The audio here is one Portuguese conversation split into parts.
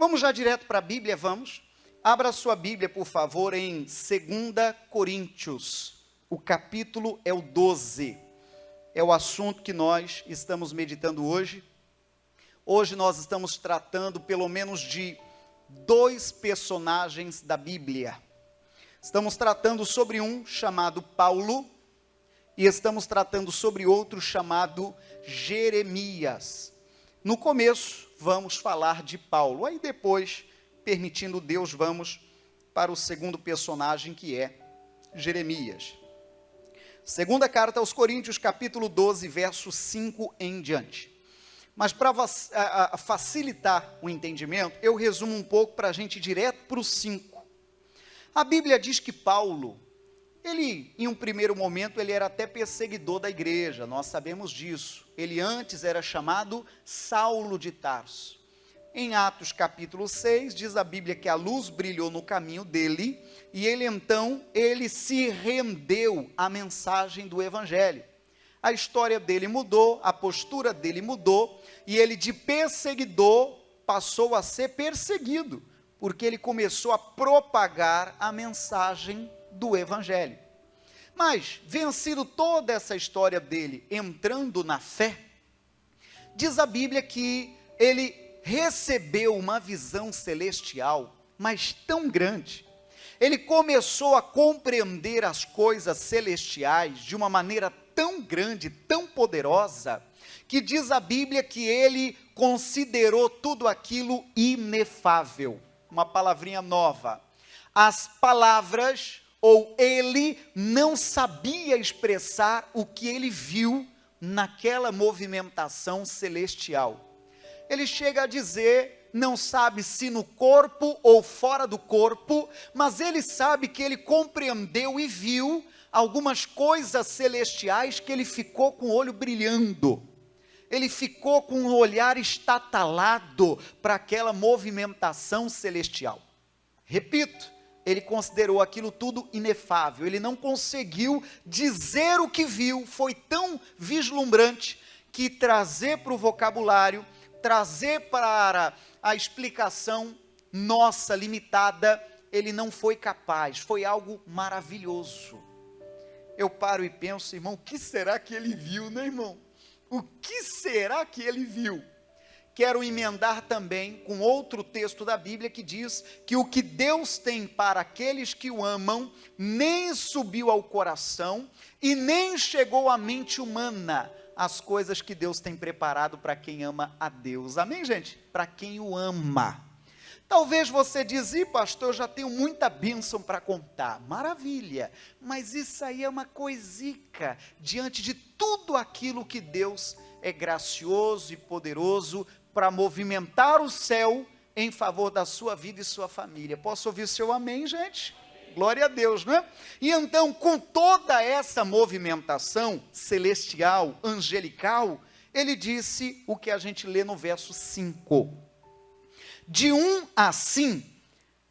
Vamos já direto para a Bíblia, vamos? Abra sua Bíblia, por favor, em 2 Coríntios. O capítulo é o 12. É o assunto que nós estamos meditando hoje. Hoje nós estamos tratando pelo menos de 2 personagens da Bíblia. Estamos tratando sobre um chamado Paulo e estamos tratando sobre outro chamado Jeremias. No começo, vamos falar de Paulo. Aí depois, permitindo Deus, vamos para o segundo personagem, que é Jeremias. Segunda carta aos Coríntios, capítulo 12, verso 5 em diante. Mas para facilitar o entendimento, eu resumo um pouco para a gente ir direto para o 5. A Bíblia diz que Paulo, ele, em um primeiro momento, ele era até perseguidor da igreja, nós sabemos disso. Ele antes era chamado Saulo de Tarso. Em Atos capítulo 6, diz a Bíblia que a luz brilhou no caminho dele, e ele se rendeu à mensagem do Evangelho. A história dele mudou, a postura dele mudou, e ele de perseguidor passou a ser perseguido, porque ele começou a propagar a mensagem do Evangelho. Mas, vencido toda essa história dele, entrando na fé, diz a Bíblia que ele recebeu uma visão celestial, mas tão grande. Ele começou a compreender as coisas celestiais de uma maneira tão grande, tão poderosa, que diz a Bíblia que ele considerou tudo aquilo inefável. Uma palavrinha nova. As palavras, ou ele não sabia expressar o que ele viu naquela movimentação celestial. Ele chega a dizer, não sabe se no corpo ou fora do corpo, mas ele sabe que ele compreendeu e viu algumas coisas celestiais que ele ficou com o olho brilhando. Ele ficou com o olhar estatalado para aquela movimentação celestial. Repito, ele considerou aquilo tudo inefável, ele não conseguiu dizer o que viu, foi tão vislumbrante que trazer para o vocabulário, trazer para a explicação nossa limitada, ele não foi capaz, foi algo maravilhoso. Eu paro e penso, irmão, o que será que ele viu, né, irmão? O que será que ele viu? Quero emendar também com outro texto da Bíblia que diz que o que Deus tem para aqueles que o amam, nem subiu ao coração e nem chegou à mente humana as coisas que Deus tem preparado para quem ama a Deus. Amém, gente? Para quem o ama. Talvez você diz, pastor, eu já tenho muita bênção para contar. Maravilha, mas isso aí é uma coisica diante de tudo aquilo que Deus é gracioso e poderoso para movimentar o céu em favor da sua vida e sua família. Posso ouvir seu amém, gente? Glória a Deus, não é? E então, com toda essa movimentação celestial, angelical, ele disse o que a gente lê no verso 5. De assim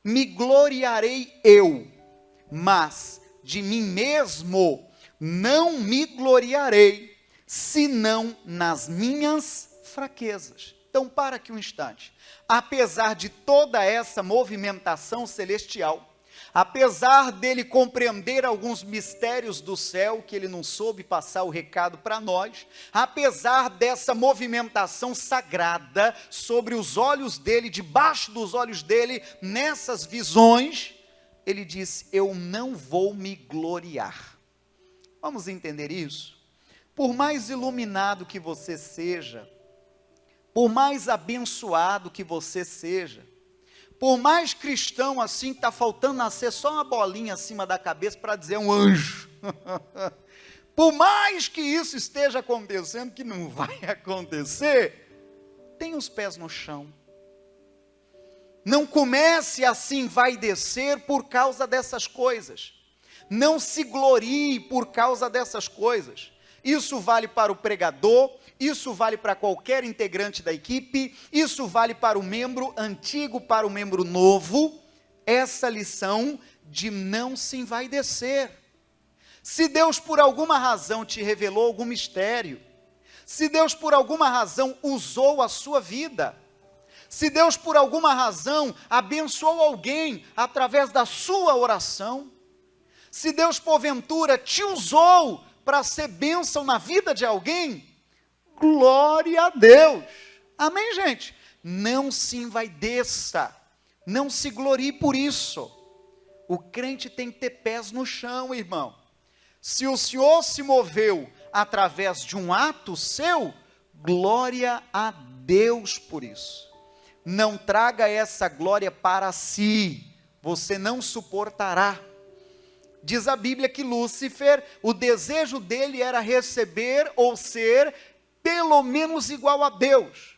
me gloriarei eu, mas de mim mesmo não me gloriarei, senão nas minhas fraquezas. Então, para aqui um instante. Apesar de toda essa movimentação celestial, apesar dele compreender alguns mistérios do céu, que ele não soube passar o recado para nós, apesar dessa movimentação sagrada sobre os olhos dele, debaixo dos olhos dele, nessas visões, ele disse, eu não vou me gloriar. Vamos entender isso? Por mais iluminado que você seja, por mais abençoado que você seja, por mais cristão assim, que está faltando nascer só uma bolinha acima da cabeça para dizer um anjo. Por mais que isso esteja acontecendo, que não vai acontecer, tenha os pés no chão. Não comece assim, vai descer por causa dessas coisas. Não se glorie por causa dessas coisas. Isso vale para o pregador, isso vale para qualquer integrante da equipe, isso vale para o membro antigo, para o membro novo, essa lição de não se envaidecer. Se Deus por alguma razão te revelou algum mistério, se Deus por alguma razão usou a sua vida, Se Deus, por alguma razão, abençoou alguém através da sua oração, se Deus, porventura, te usou para ser bênção na vida de alguém, glória a Deus. Amém, gente? Não se envaideça, não se glorie por isso. O crente tem que ter pés no chão, irmão. Se o Senhor se moveu através de um ato seu, glória a Deus por isso. Não traga essa glória para si, você não suportará. Diz a Bíblia que Lúcifer, o desejo dele era receber ou ser pelo menos igual a Deus.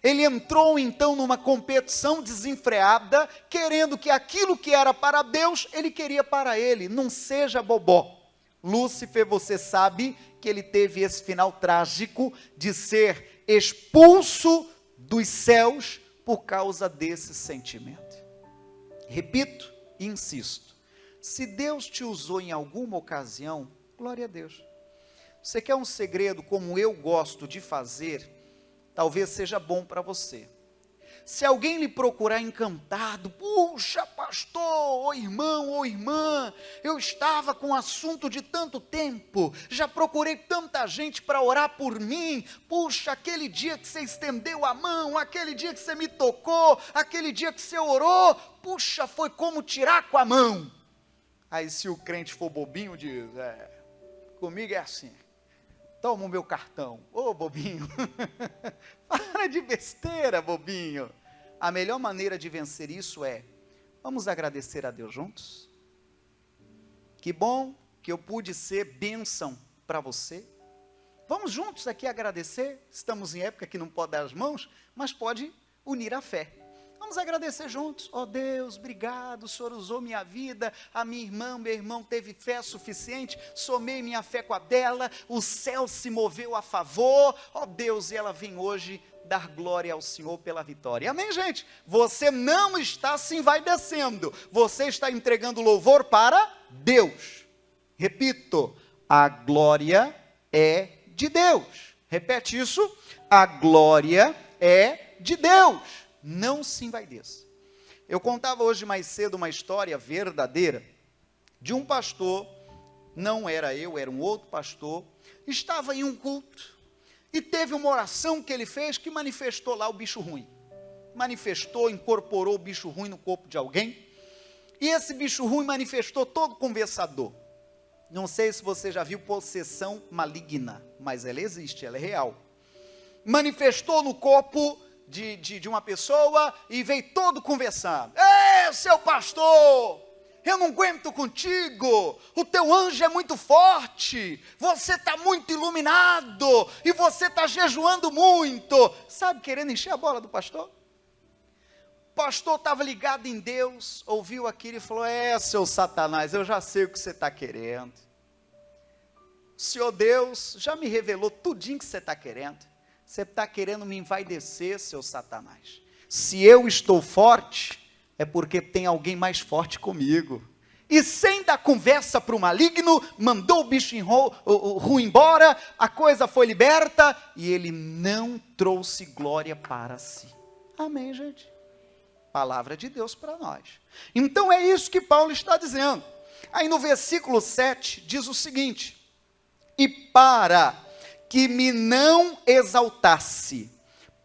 Ele entrou então numa competição desenfreada, querendo que aquilo que era para Deus, ele queria para ele. Não seja bobó. Lúcifer, você sabe que ele teve esse final trágico de ser expulso dos céus por causa desse sentimento. Repito e insisto, se Deus te usou em alguma ocasião, glória a Deus. Você quer um segredo como eu gosto de fazer? Talvez seja bom para você. Se alguém lhe procurar encantado, puxa pastor, ou irmão, ou irmã, eu estava com um assunto de tanto tempo, já procurei tanta gente para orar por mim, puxa, aquele dia que você estendeu a mão, aquele dia que você me tocou, aquele dia que você orou, puxa, foi como tirar com a mão. Aí se o crente for bobinho, diz, comigo é assim. Toma o meu cartão. Ô, bobinho. Para de besteira, bobinho. A melhor maneira de vencer isso é, vamos agradecer a Deus juntos? Que bom que eu pude ser bênção para você. Vamos juntos aqui agradecer. Estamos em época que não pode dar as mãos, mas pode unir a fé. Vamos agradecer juntos. Ó Deus, obrigado, o Senhor usou minha vida, a minha irmã, meu irmão teve fé suficiente, somei minha fé com a dela, o céu se moveu a favor, ó Deus, e ela vem hoje dar glória ao Senhor pela vitória. Amém, gente? Você não está se envaidecendo, você está entregando louvor para Deus. Repito, a glória é de Deus. Repete isso, a glória é de Deus. Não se envaideça. Eu contava hoje mais cedo uma história verdadeira de um pastor, não era eu, era um outro pastor, estava em um culto e teve uma oração que ele fez que manifestou lá o bicho ruim. Manifestou, incorporou o bicho ruim no corpo de alguém e esse bicho ruim manifestou todo conversador. Não sei se você já viu possessão maligna, mas ela existe, ela é real. Manifestou no corpo de uma pessoa e veio todo conversando. Ei, seu pastor, eu não aguento contigo, o teu anjo é muito forte, você está muito iluminado, e você está jejuando muito, sabe, querendo encher a bola do pastor? O pastor estava ligado em Deus, ouviu aquilo e falou, seu Satanás, eu já sei o que você está querendo, o Senhor Deus já me revelou tudinho que você está querendo. Você está querendo me envaidecer, seu Satanás. Se eu estou forte, é porque tem alguém mais forte comigo. E sem dar conversa para o maligno, mandou o bicho ruim embora, a coisa foi liberta, e ele não trouxe glória para si. Amém, gente? Palavra de Deus para nós. Então é isso que Paulo está dizendo. Aí no versículo 7, diz o seguinte, e para que me não exaltasse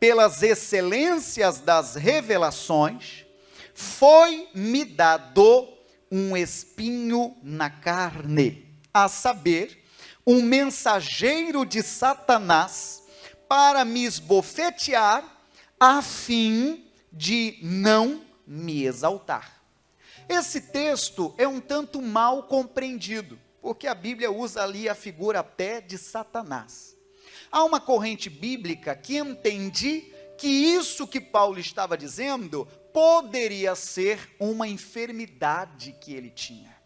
pelas excelências das revelações, foi-me dado um espinho na carne, a saber, um mensageiro de Satanás, para me esbofetear, a fim de não me exaltar. Esse texto é um tanto mal compreendido, porque a Bíblia usa ali a figura até de Satanás. Há uma corrente bíblica que entende que isso que Paulo estava dizendo poderia ser uma enfermidade que ele tinha.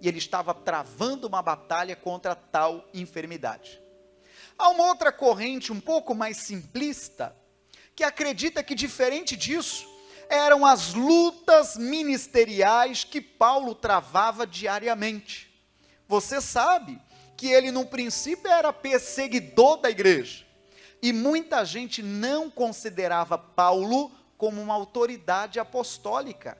E ele estava travando uma batalha contra tal enfermidade. Há uma outra corrente um pouco mais simplista, que acredita que diferente disso, eram as lutas ministeriais que Paulo travava diariamente. Você sabe que ele no princípio era perseguidor da igreja, e muita gente não considerava Paulo como uma autoridade apostólica.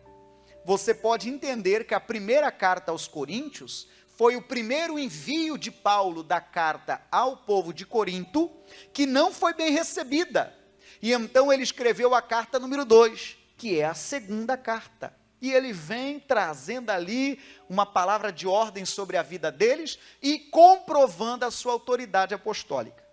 Você pode entender que a primeira carta aos Coríntios foi o primeiro envio de Paulo da carta ao povo de Corinto, que não foi bem recebida. E então ele escreveu a carta número 2, que é a segunda carta. E ele vem trazendo ali uma palavra de ordem sobre a vida deles e comprovando a sua autoridade apostólica.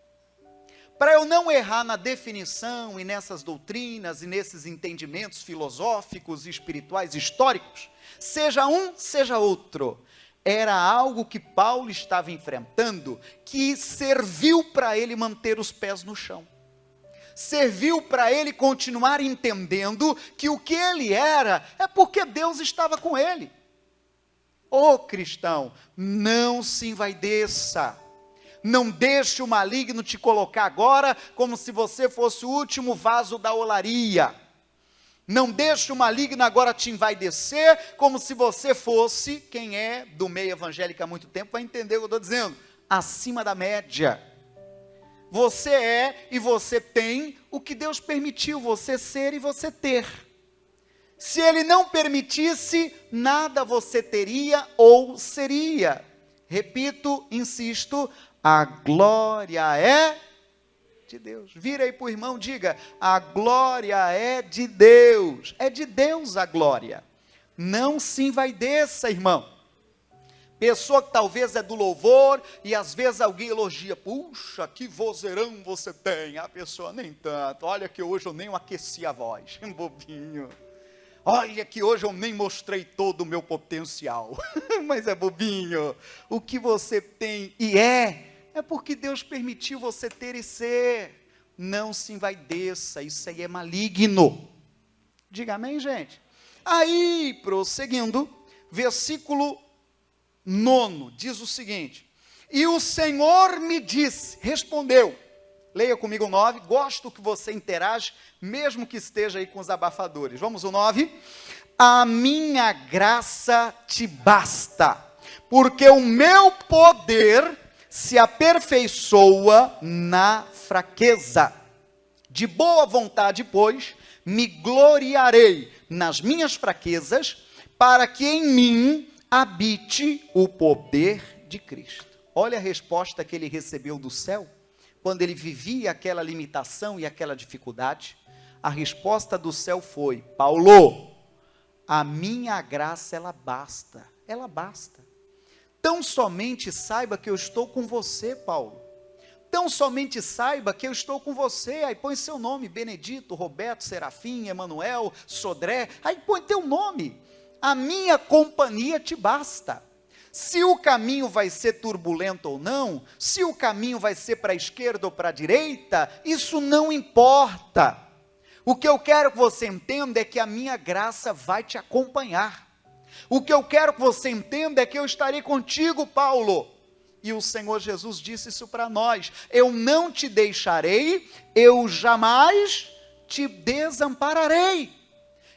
Para eu não errar na definição e nessas doutrinas e nesses entendimentos filosóficos, espirituais, históricos, seja um, seja outro, era algo que Paulo estava enfrentando, que serviu para ele manter os pés no chão. Serviu para ele continuar entendendo que o que ele era é porque Deus estava com ele. Ô cristão, não se envaideça. Não deixe o maligno te colocar agora como se você fosse o último vaso da olaria. Não deixe o maligno agora te envaidecer como se você fosse, quem é do meio evangélico há muito tempo vai entender o que eu estou dizendo, acima da média. Você é e você tem o que Deus permitiu você ser e você ter. Se Ele não permitisse, nada você teria ou seria. Repito, insisto, a glória é de Deus. Vira aí para o irmão, diga, a glória é de Deus. É de Deus a glória. Não se envaideça, irmão. Pessoa que talvez é do louvor, e às vezes alguém elogia, puxa, que vozeirão você tem. A pessoa, nem tanto, olha que hoje eu nem aqueci a voz, bobinho. Olha que hoje eu nem mostrei todo o meu potencial, mas é bobinho. O que você tem e é porque Deus permitiu você ter e ser. Não se envaideça, isso aí é maligno. Diga amém, gente? Aí, prosseguindo, versículo 9, diz o seguinte, e o Senhor me disse, respondeu, leia comigo o 9, gosto que você interage, mesmo que esteja aí com os abafadores, vamos o 9, a minha graça te basta, porque o meu poder se aperfeiçoa na fraqueza, de boa vontade, pois, me gloriarei nas minhas fraquezas, para que em mim habite o poder de Cristo. Olha a resposta que ele recebeu do céu, quando ele vivia aquela limitação e aquela dificuldade. A resposta do céu foi, Paulo, a minha graça ela basta, tão somente saiba que eu estou com você, Paulo, tão somente saiba que eu estou com você, aí põe seu nome, Benedito, Roberto, Serafim, Emanuel, Sodré, aí põe teu nome, a minha companhia te basta. Se o caminho vai ser turbulento ou não, se o caminho vai ser para a esquerda ou para a direita, isso não importa. O que eu quero que você entenda é que a minha graça vai te acompanhar. O que eu quero que você entenda é que eu estarei contigo, Paulo. E o Senhor Jesus disse isso para nós, eu não te deixarei, eu jamais te desampararei.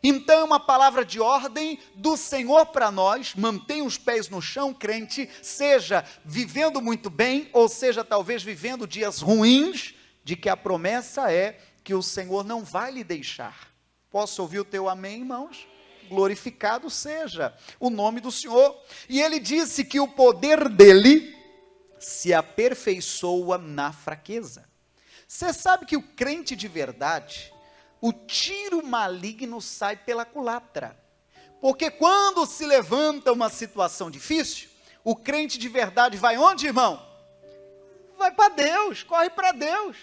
Então é uma palavra de ordem do Senhor para nós, mantenha os pés no chão, crente, seja vivendo muito bem, ou seja talvez vivendo dias ruins, de que a promessa é que o Senhor não vai lhe deixar. Posso ouvir o teu amém, irmãos? Glorificado seja o nome do Senhor. E ele disse que o poder dele se aperfeiçoa na fraqueza. Você sabe que o crente de verdade, o tiro maligno sai pela culatra, porque quando se levanta uma situação difícil, o crente de verdade vai onde, irmão? Vai para Deus, corre para Deus,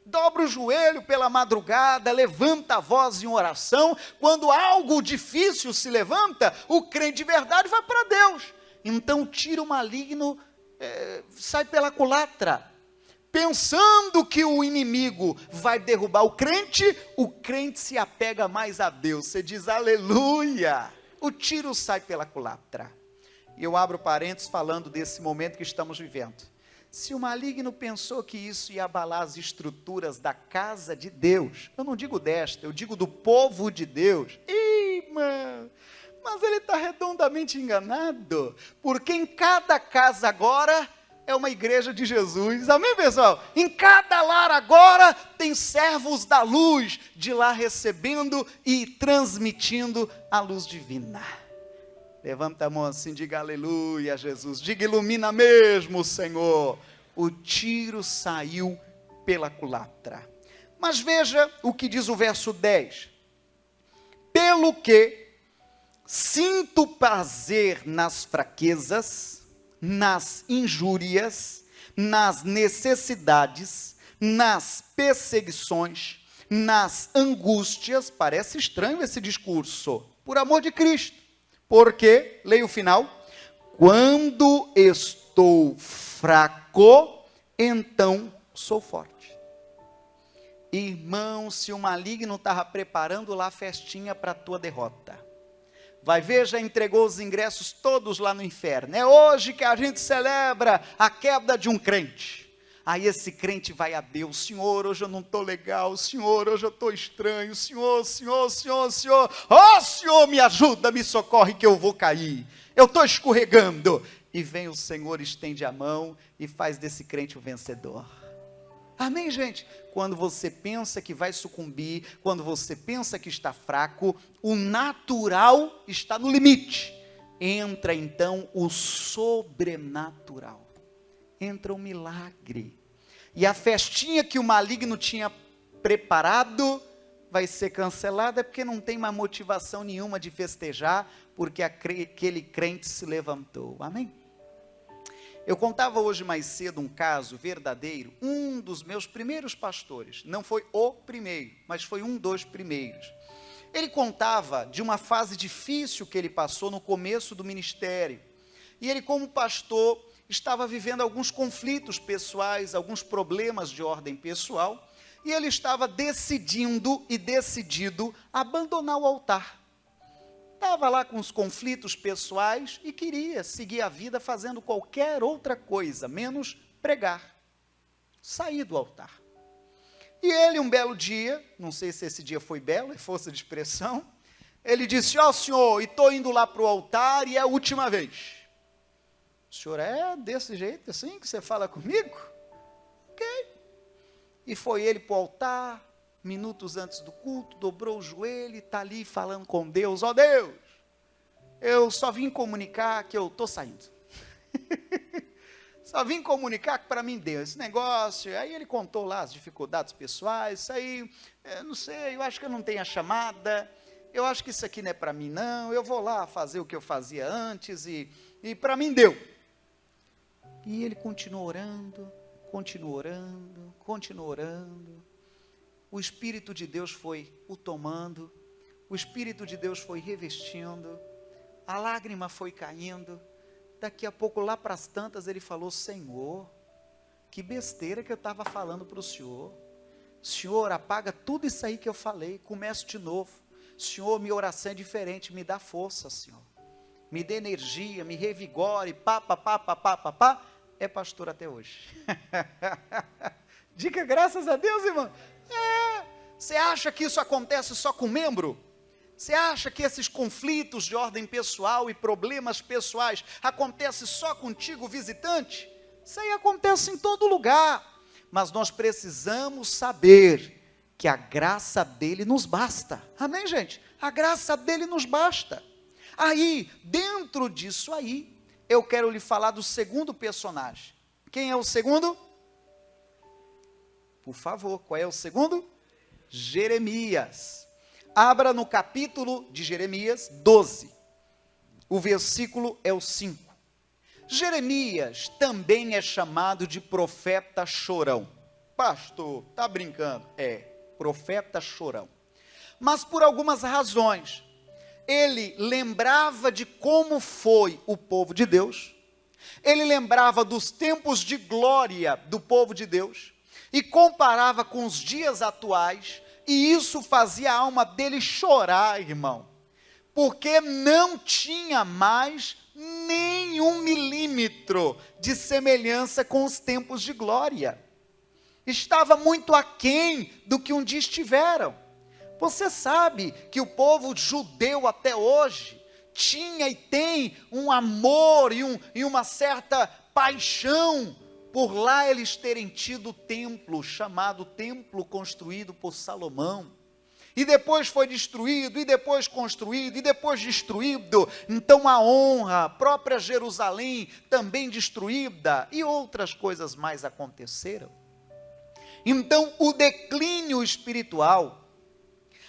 dobra o joelho pela madrugada, levanta a voz em oração, quando algo difícil se levanta, o crente de verdade vai para Deus, então o tiro maligno sai pela culatra, pensando que o inimigo vai derrubar o crente se apega mais a Deus, você diz aleluia, o tiro sai pela culatra. E eu abro parênteses falando desse momento que estamos vivendo. Se o maligno pensou que isso ia abalar as estruturas da casa de Deus, eu não digo desta, eu digo do povo de Deus, irmão, mas ele está redondamente enganado, porque em cada casa agora é uma igreja de Jesus, amém, pessoal? Em cada lar agora tem servos da luz, de lá recebendo e transmitindo a luz divina. Levanta a mão assim, diga aleluia, Jesus, diga ilumina mesmo, Senhor. O tiro saiu pela culatra. Mas veja o que diz o verso 10. Pelo que sinto prazer nas fraquezas, nas injúrias, nas necessidades, nas perseguições, nas angústias. Parece estranho esse discurso. Por amor de Cristo. Porque, leia o final, quando estou fraco, então sou forte. Irmão, se o maligno estava preparando lá a festinha para a tua derrota, vai ver, já entregou os ingressos todos lá no inferno. É hoje que a gente celebra a queda de um crente. Aí esse crente vai a Deus: Senhor, hoje eu não estou legal, Senhor, hoje eu estou estranho, Senhor, Senhor, oh Senhor, me ajuda, me socorre que eu vou cair, eu estou escorregando. E vem o Senhor, estende a mão e faz desse crente o vencedor. Amém, gente? Quando você pensa que vai sucumbir, quando você pensa que está fraco, o natural está no limite. Entra então o sobrenatural. Entra o milagre. E a festinha que o maligno tinha preparado vai ser cancelada, porque não tem mais motivação nenhuma de festejar, porque aquele crente se levantou. Amém? Eu contava hoje mais cedo um caso verdadeiro. Um dos meus primeiros pastores, não foi o primeiro, mas foi um dos primeiros. Ele contava de uma fase difícil que ele passou no começo do ministério. E ele, como pastor, estava vivendo alguns conflitos pessoais, alguns problemas de ordem pessoal. E ele estava decidido abandonar o altar. Estava lá com os conflitos pessoais e queria seguir a vida fazendo qualquer outra coisa, menos pregar. Sair do altar. E ele, um belo dia, não sei se esse dia foi belo, é força de expressão, ele disse: ó senhor, e estou indo lá para o altar e é a última vez. O senhor é desse jeito assim que você fala comigo? Ok. E foi ele para o altar, minutos antes do culto, dobrou o joelho e está ali falando com Deus: ó Deus, eu só vim comunicar que eu estou saindo. Só vim comunicar que para mim deu esse negócio. Aí ele contou lá as dificuldades pessoais. Isso aí, não sei, eu acho que eu não tenho a chamada. Eu acho que isso aqui não é para mim não. Eu vou lá fazer o que eu fazia antes e para mim deu. E ele continuou orando. O Espírito de Deus foi o tomando. O Espírito de Deus foi revestindo. A lágrima foi caindo. Daqui a pouco, lá para as tantas, ele falou: Senhor, que besteira que eu estava falando para o Senhor. Senhor, apaga tudo isso aí que eu falei, começo de novo. Senhor, minha oração é diferente, me dá força, Senhor. Me dê energia, me revigore, pá. É pastor até hoje. Diga graças a Deus, irmão. Você acha que isso acontece só com membro? Você acha que esses conflitos de ordem pessoal e problemas pessoais acontecem só contigo, visitante? Isso aí acontece em todo lugar. Mas nós precisamos saber que a graça dele nos basta. Amém, gente? A graça dele nos basta. Aí, dentro disso aí, eu quero lhe falar do segundo personagem. Quem é o segundo? Por favor, qual é o segundo? Jeremias. Abra no capítulo de Jeremias 12, o versículo é o 5. Jeremias também é chamado de profeta chorão. Pastor, está brincando? É, profeta chorão. Mas por algumas razões, ele lembrava de como foi o povo de Deus, ele lembrava dos tempos de glória do povo de Deus, e comparava com os dias atuais. E isso fazia a alma dele chorar, irmão, porque não tinha mais nem 1 milímetro de semelhança com os tempos de glória. Estava muito aquém do que um dia estiveram. Você sabe que o povo judeu até hoje tinha e tem um amor e uma certa paixão por lá eles terem tido o templo, chamado templo construído por Salomão, e depois foi destruído, e depois construído, e depois destruído, então a honra, a própria Jerusalém também destruída, e outras coisas mais aconteceram. Então o declínio espiritual,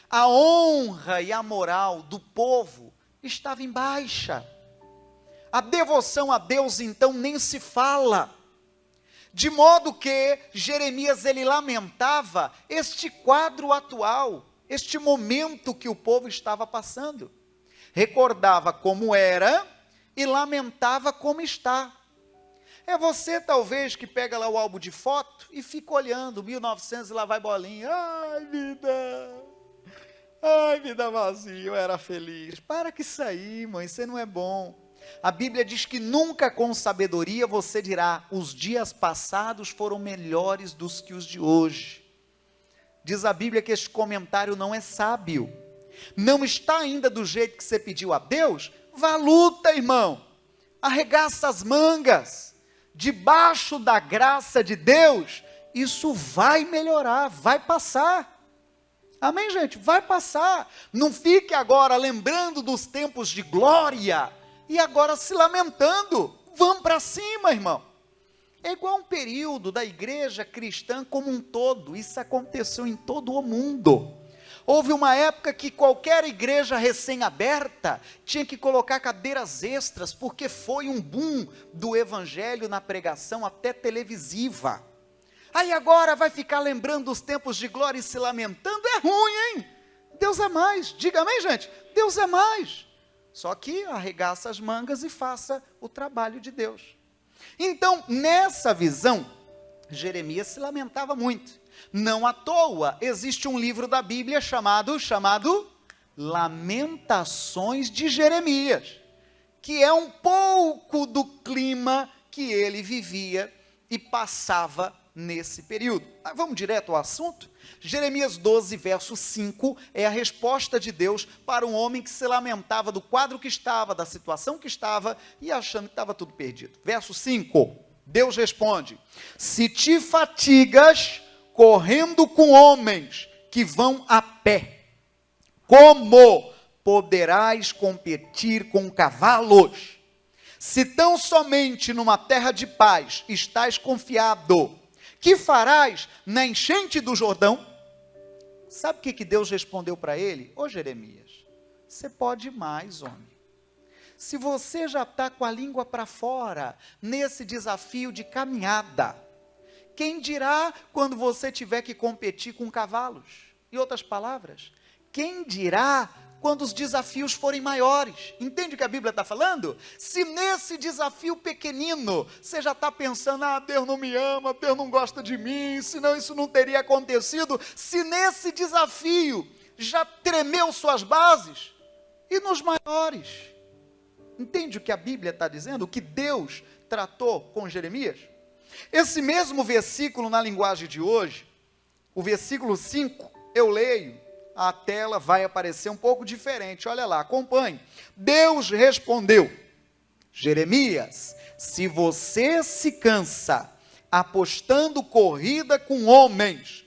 a honra e a moral do povo estava em baixa, a devoção a Deus então nem se fala, de modo que Jeremias ele lamentava este quadro atual, este momento que o povo estava passando, recordava como era e lamentava como está. É você talvez que pega lá o álbum de foto e fica olhando, 1900 e lá vai bolinha, ai vida vazia, eu era feliz. Para que isso aí, mãe, isso não é bom. A Bíblia diz que nunca com sabedoria você dirá, os dias passados foram melhores do que os de hoje. Diz a Bíblia que este comentário não é sábio. Não está ainda do jeito que você pediu a Deus? Vá luta, irmão. Arregaça as mangas. Debaixo da graça de Deus, isso vai melhorar, vai passar. Amém, gente? Vai passar. Não fique agora lembrando dos tempos de glória e agora se lamentando. Vamos para cima, irmão. É igual um período da igreja cristã como um todo. Isso aconteceu em todo o mundo. Houve uma época que qualquer igreja recém-aberta tinha que colocar cadeiras extras, porque foi um boom do evangelho na pregação até televisiva. Aí agora vai ficar lembrando dos tempos de glória e se lamentando? É ruim, hein? Deus é mais. Diga amém, gente? Deus é mais. Só que arregaça as mangas e faça o trabalho de Deus. Então, nessa visão, Jeremias se lamentava muito. Não à toa, existe um livro da Bíblia chamado Lamentações de Jeremias, que é um pouco do clima que ele vivia e passava nesse período. Mas vamos direto ao assunto? Jeremias 12, verso 5, é a resposta de Deus para um homem que se lamentava do quadro que estava, da situação que estava, e achando que estava tudo perdido. Verso 5, Deus responde, se te fatigas correndo com homens que vão a pé, como poderás competir com cavalos? Se tão somente numa terra de paz estás confiado, que farás na enchente do Jordão? Sabe o que Deus respondeu para ele? Ô Jeremias, você pode mais, homem. Se você já está com a língua para fora, nesse desafio de caminhada, quem dirá quando você tiver que competir com cavalos? Em outras palavras, quem dirá quando os desafios forem maiores? Entende o que a Bíblia está falando? Se nesse desafio pequenino, você já está pensando, Deus não me ama, Deus não gosta de mim, senão isso não teria acontecido. Se nesse desafio já tremeu suas bases, e nos maiores? Entende o que a Bíblia está dizendo? O que Deus tratou com Jeremias? Esse mesmo versículo na linguagem de hoje, o versículo 5, eu leio, a tela vai aparecer um pouco diferente, olha lá, acompanhe. Deus respondeu, Jeremias, se você se cansa apostando corrida com homens,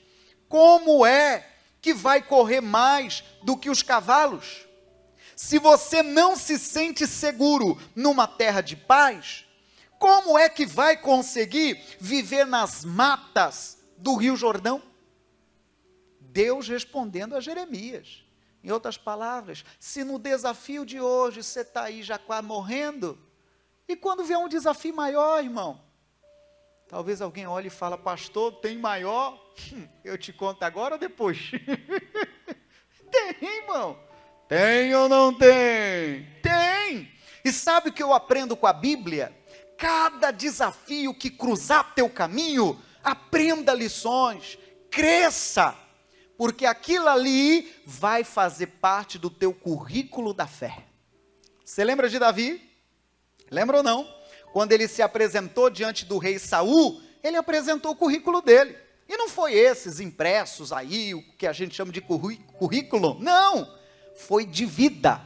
como é que vai correr mais do que os cavalos? Se você não se sente seguro numa terra de paz, como é que vai conseguir viver nas matas do Rio Jordão? Deus respondendo a Jeremias. Em outras palavras, se no desafio de hoje você está aí já quase morrendo, e quando vier um desafio maior, irmão, talvez alguém olhe e fale, pastor, tem maior? Eu te conto agora ou depois? Tem, irmão. Tem ou não tem? Tem. E sabe o que eu aprendo com a Bíblia? Cada desafio que cruzar teu caminho, aprenda lições, cresça, porque aquilo ali vai fazer parte do teu currículo da fé. Você lembra de Davi? Lembra ou não? Quando ele se apresentou diante do rei Saul, ele apresentou o currículo dele. E não foi esses impressos aí, o que a gente chama de currículo. Não, foi de vida.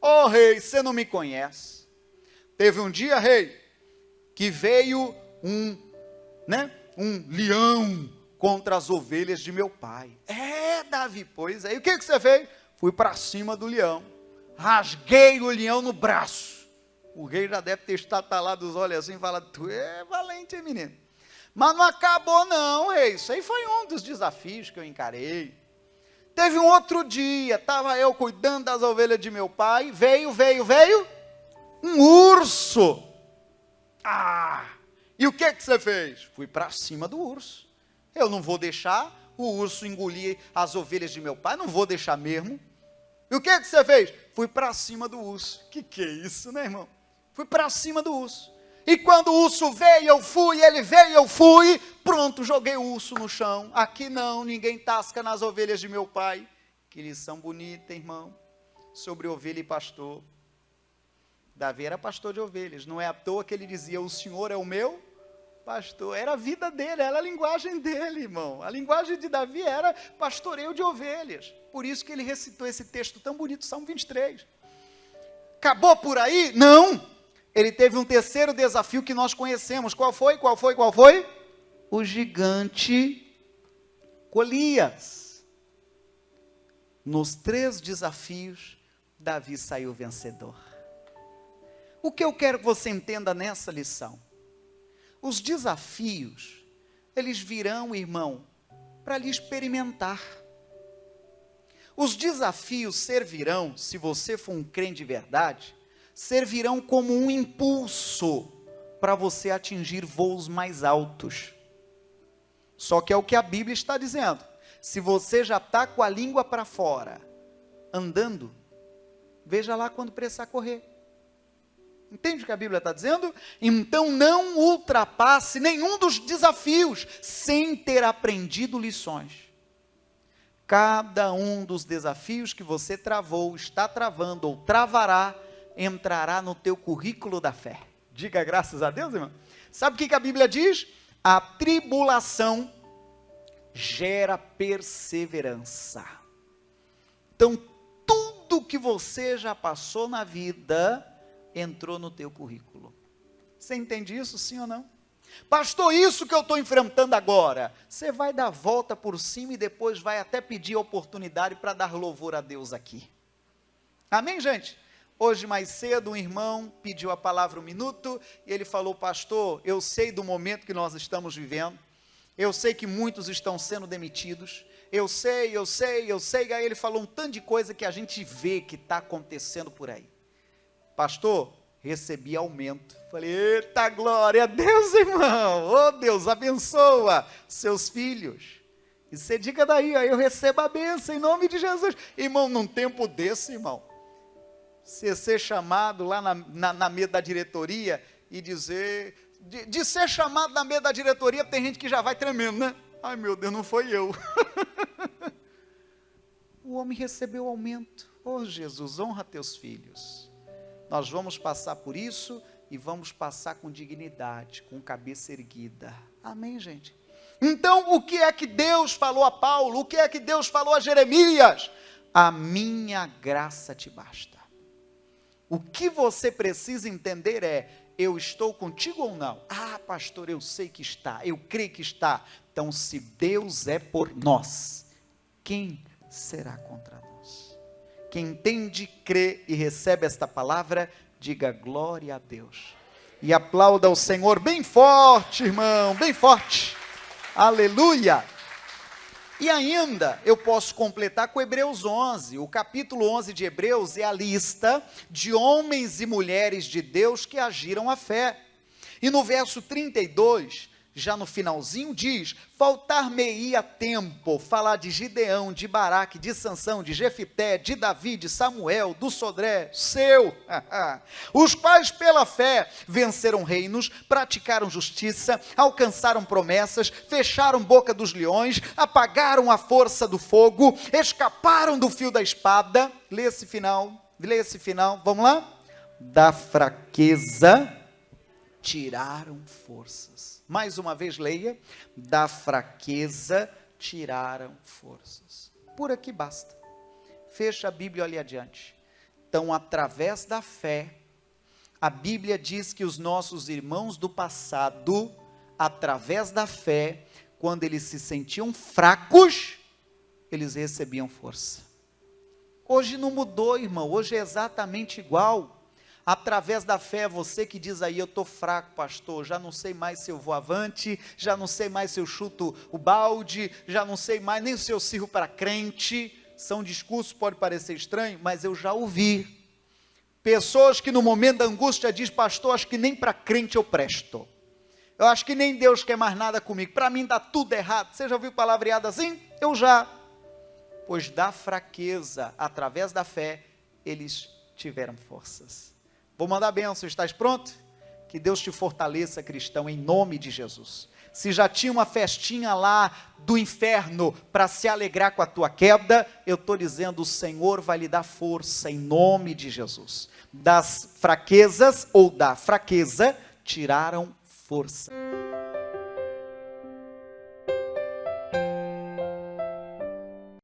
Ô rei, você não me conhece. Teve um dia, rei, que veio um né? Um leão contra as ovelhas de meu pai. Davi, pois aí, o que você fez? Fui para cima do leão, rasguei o leão no braço. O rei já deve ter estatalado os olhos assim e falado, tu é valente, hein, menino? Mas não acabou não, rei, isso aí foi um dos desafios que eu encarei. Teve um outro dia, estava eu cuidando das ovelhas de meu pai, veio um urso. E o que você fez? Fui para cima do urso. Eu não vou deixar o urso engolir as ovelhas de meu pai, não vou deixar mesmo. E o que você fez? Fui para cima do urso. Que é isso, né, irmão? Fui para cima do urso. E quando o urso veio, eu fui, ele veio, eu fui. Pronto, joguei o urso no chão. Aqui não, ninguém tasca nas ovelhas de meu pai. Que lição bonita, irmão. Sobre ovelha e pastor. Davi era pastor de ovelhas. Não é à toa que ele dizia, o Senhor é o meu pastor. Era a vida dele, era a linguagem dele, irmão. A linguagem de Davi era pastoreio de ovelhas. Por isso que ele recitou esse texto tão bonito, Salmo 23. Acabou por aí? Não! Ele teve um terceiro desafio que nós conhecemos. Qual foi? O gigante Golias. Nos 3 desafios, Davi saiu vencedor. O que eu quero que você entenda nessa lição? Os desafios, eles virão, irmão, para lhe experimentar. Os desafios servirão, se você for um crente de verdade, servirão como um impulso para você atingir voos mais altos. Só que é o que a Bíblia está dizendo. Se você já está com a língua para fora, andando, veja lá quando precisar correr. Entende o que a Bíblia está dizendo? Então não ultrapasse nenhum dos desafios sem ter aprendido lições. Cada um dos desafios que você travou, está travando ou travará, entrará no teu currículo da fé. Diga graças a Deus, irmão. Sabe o que a Bíblia diz? A tribulação gera perseverança. Então, tudo que você já passou na vida entrou no teu currículo. Você entende isso, sim ou não? Pastor, isso que eu estou enfrentando agora, você vai dar a volta por cima e depois vai até pedir oportunidade para dar louvor a Deus aqui. Amém, gente? Hoje mais cedo um irmão pediu a palavra um minuto e ele falou, pastor, eu sei do momento que nós estamos vivendo, eu sei que muitos estão sendo demitidos, eu sei, aí ele falou um tanto de coisa que a gente vê que está acontecendo por aí. Pastor, recebi aumento. Falei, eita glória a Deus, irmão, oh Deus, abençoa seus filhos. E você diga daí, ó, eu recebo a bênção em nome de Jesus. Irmão, num tempo desse, irmão, você ser chamado lá na mesa da diretoria e dizer, de ser chamado na mesa da diretoria, tem gente que já vai tremendo, né? Ai meu Deus, não foi eu. O homem recebeu aumento. Oh Jesus, honra teus filhos. Nós vamos passar por isso e vamos passar com dignidade, com cabeça erguida. Amém, gente? Então, o que é que Deus falou a Paulo? O que é que Deus falou a Jeremias? A minha graça te basta. O que você precisa entender é, eu estou contigo ou não? Ah, pastor, eu sei que está, eu creio que está. Então, se Deus é por nós, quem será contra nós? Quem entende, crê e recebe esta palavra, diga glória a Deus. E aplauda o Senhor bem forte, irmão, bem forte. Aleluia. E ainda eu posso completar com Hebreus 11, o capítulo 11 de Hebreus é a lista de homens e mulheres de Deus que agiram a fé. E no verso 32, já no finalzinho diz, faltar-me-ia tempo, falar de Gideão, de Baraque, de Sansão, de Jefité, de Davi, de Samuel, do Sodré, seu, os quais pela fé venceram reinos, praticaram justiça, alcançaram promessas, fecharam boca dos leões, apagaram a força do fogo, escaparam do fio da espada, lê esse final, vamos lá? Da fraqueza tiraram forças. Mais uma vez leia, da fraqueza tiraram forças. Por aqui basta. Fecha a Bíblia ali adiante. Então, através da fé, a Bíblia diz que os nossos irmãos do passado através da fé, quando eles se sentiam fracos, eles recebiam força. Hoje não mudou, irmão, hoje é exatamente igual. Através da fé, você que diz aí, eu estou fraco, pastor, já não sei mais se eu vou avante, já não sei mais se eu chuto o balde, já não sei mais nem se eu sirvo para crente. São discursos, pode parecer estranho, mas eu já ouvi. Pessoas que no momento da angústia diz, pastor, acho que nem para crente eu presto. Eu acho que nem Deus quer mais nada comigo, para mim dá tudo errado. Você já ouviu palavreada assim? Eu já. Pois da fraqueza, através da fé, eles tiveram forças. Vou mandar bênção, estás pronto? Que Deus te fortaleça, cristão, em nome de Jesus. Se já tinha uma festinha lá do inferno para se alegrar com a tua queda, eu estou dizendo, o Senhor vai lhe dar força em nome de Jesus. Das fraquezas ou da fraqueza, tiraram força.